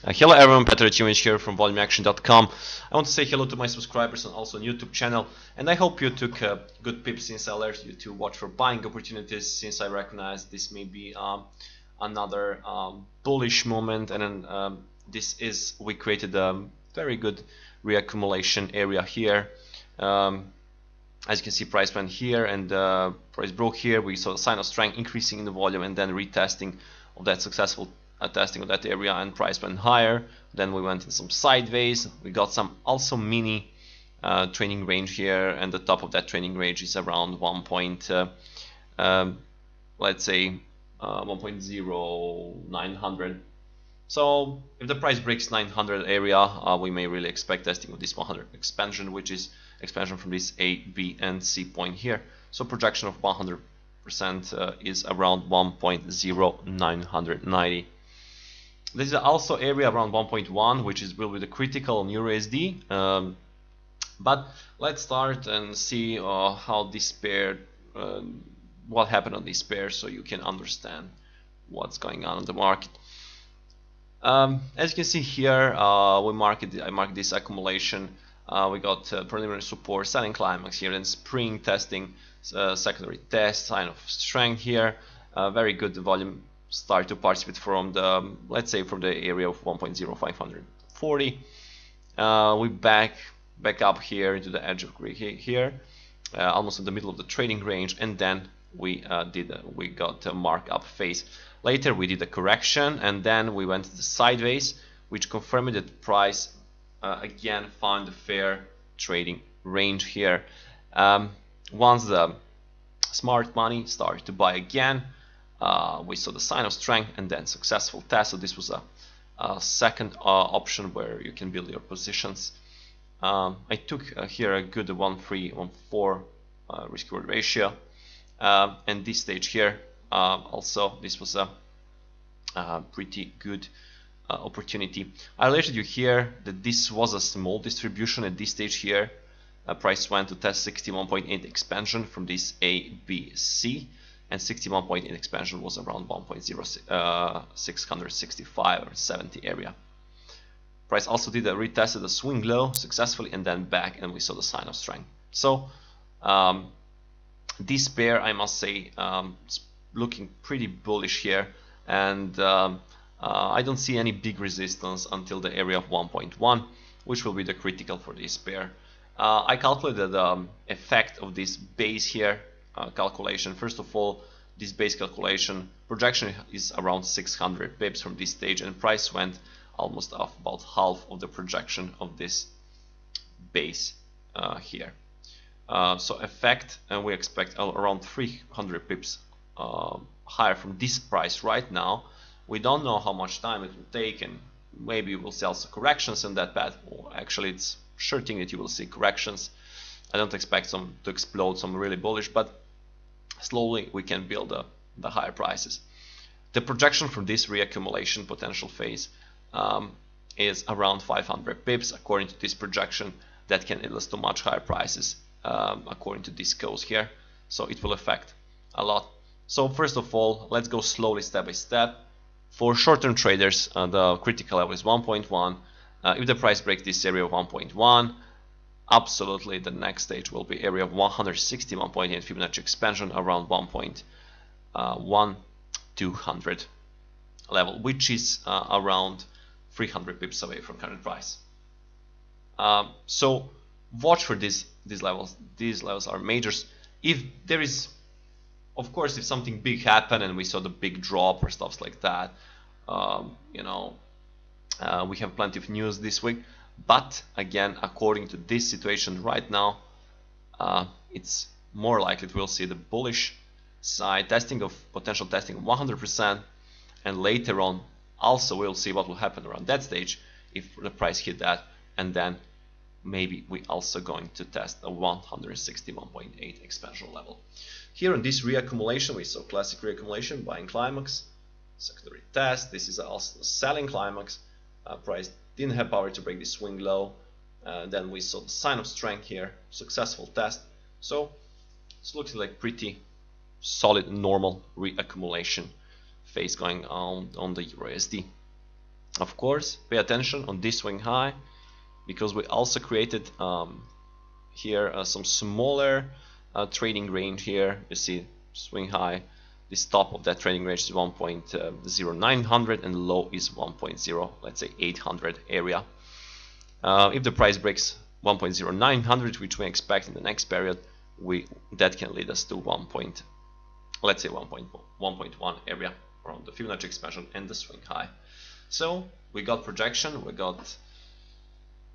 Hello everyone, Peter here from volumeaction.com. I want to say hello to my subscribers and also on YouTube channel, and I hope you took good pips since I alerted you to watch for buying opportunities, since I recognize this may be another bullish moment, and then we created a very good reaccumulation area here. As you can see, price went here and price broke here. We saw a sign of strength increasing in the volume and then retesting of that successful testing of that area, and price went higher. Then we went in some sideways. We got some also mini training range here, and the top of that training range is around let's say 1.0900. So if the price breaks 900 area, we may really expect testing of this 100 expansion, which is expansion from this A, B, and C point here. So projection of 100% is around 1.0990. This is also area around 1.1, which will be the critical on USD. But let's start and see how this pair, what happened on this pair, so you can understand what's going on in the market. As you can see here, I marked this accumulation. We got preliminary support, selling climax here, then spring testing, secondary test, sign of strength here. Very good volume start to participate from the, let's say, from the area of 1.0540. We back up here into the edge of here, almost in the middle of the trading range, and then we got a markup phase. Later we did a correction, and then we went to the sideways, which confirmed that price again found a fair trading range here. Once the smart money started to buy again, we saw the sign of strength and then successful test. So this was a second option where you can build your positions. I took here a good 1.314 risk reward ratio, and this stage here also this was a pretty good opportunity. I alerted you here that this was a small distribution at this stage here. Price went to test 61.8 expansion from this A, B, C, and 61.8 expansion was around 1.0665 or 70 area. Price also did retested the swing low successfully and then back, and we saw the sign of strength. So this pair, I must say, is looking pretty bullish here, and I don't see any big resistance until the area of 1.1, which will be the critical for this pair. I calculated the effect of this base here calculation. First of all, this base calculation projection is around 600 pips from this stage, and price went almost off about half of the projection of this base here. So effect, and we expect around 300 pips higher from this price right now. We don't know how much time it will take, and maybe we'll see also corrections in that path. Well, actually, it's sure thing that you will see corrections. I don't expect some to explode, some really bullish, but slowly we can build the higher prices. The projection from this reaccumulation potential phase is around 500 pips according to this projection. That can lead us to much higher prices according to this goes here. So it will affect a lot. So first of all, let's go slowly step by step. For short-term traders, the critical level is 1.1. If the price breaks this area of 1.1, absolutely the next stage will be area of 161.8 Fibonacci expansion around 1.1200 level, which is around 300 pips away from current price. So watch for these levels. These levels are majors. If there is, of course, if something big happened and we saw the big drop or stuff like that, we have plenty of news this week. But again, according to this situation right now, it's more likely we'll see the bullish side testing of potential testing of 100%, and later on also we'll see what will happen around that stage if the price hit that, and then maybe we also going to test a 161.8 expansion level. Here on this reaccumulation, we saw classic reaccumulation, buying climax, secondary test. This is also selling climax. Price didn't have power to break the swing low. Then we saw the sign of strength here, successful test. So it's looking like pretty solid normal reaccumulation phase going on the USD. Of course, pay attention on this swing high, because we also created here some smaller trading range here. You see swing high, this top of that trading range is 1.0900 and low is 1.0, let's say 800 area. If the price breaks 1.0900, which we expect in the next period, that can lead us to let's say 1.1 area around the Fibonacci expansion and the swing high. So we got projection,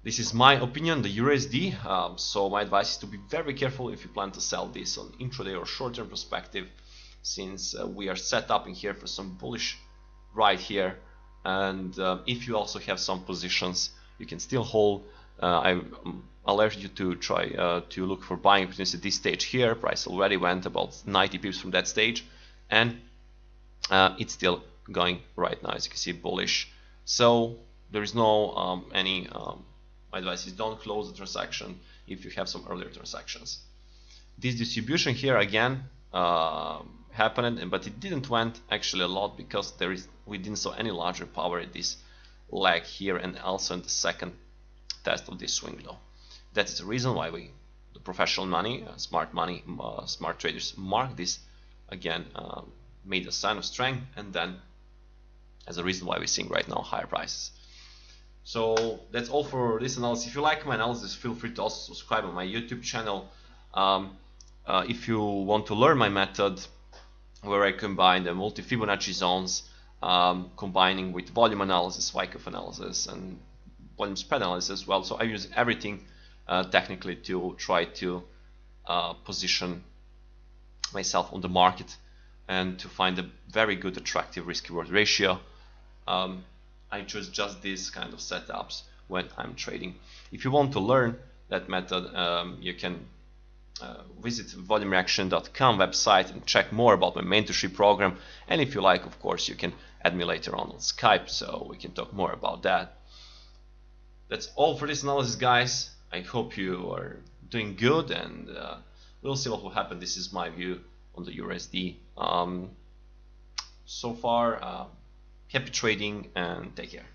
this is my opinion, the USD. So my advice is to be very careful if you plan to sell this on intraday or short-term perspective, since we are set up in here for some bullish right here. And if you also have some positions, you can still hold. I alert you to try to look for buying opportunities at this stage here. Price already went about 90 pips from that stage, and it's still going right now, as you can see, bullish. So there is no my advice is don't close the transaction if you have some earlier transactions. This distribution here again happened, but it didn't went actually a lot, because we didn't saw any larger power at this leg here, and also in the second test of this swing low. That is the reason why the professional money, smart traders mark this again, made a sign of strength, and then as a reason why we're seeing right now higher prices. So that's all for this analysis. If you like my analysis, feel free to also subscribe on my YouTube channel. If you want to learn my method, where I combine the multi-Fibonacci zones, combining with volume analysis, Wyckoff analysis, and volume spread analysis as well. So I use everything technically to try to position myself on the market and to find a very good attractive risk-reward ratio. I choose just these kind of setups when I'm trading. If you want to learn that method, you can visit volumereaction.com website and check more about my mentorship program. And if you like, of course, you can add me later on Skype, so we can talk more about that. That's all for this analysis, guys. I hope you are doing good, and we'll see what will happen. This is my view on the USD. So far, happy trading and take care.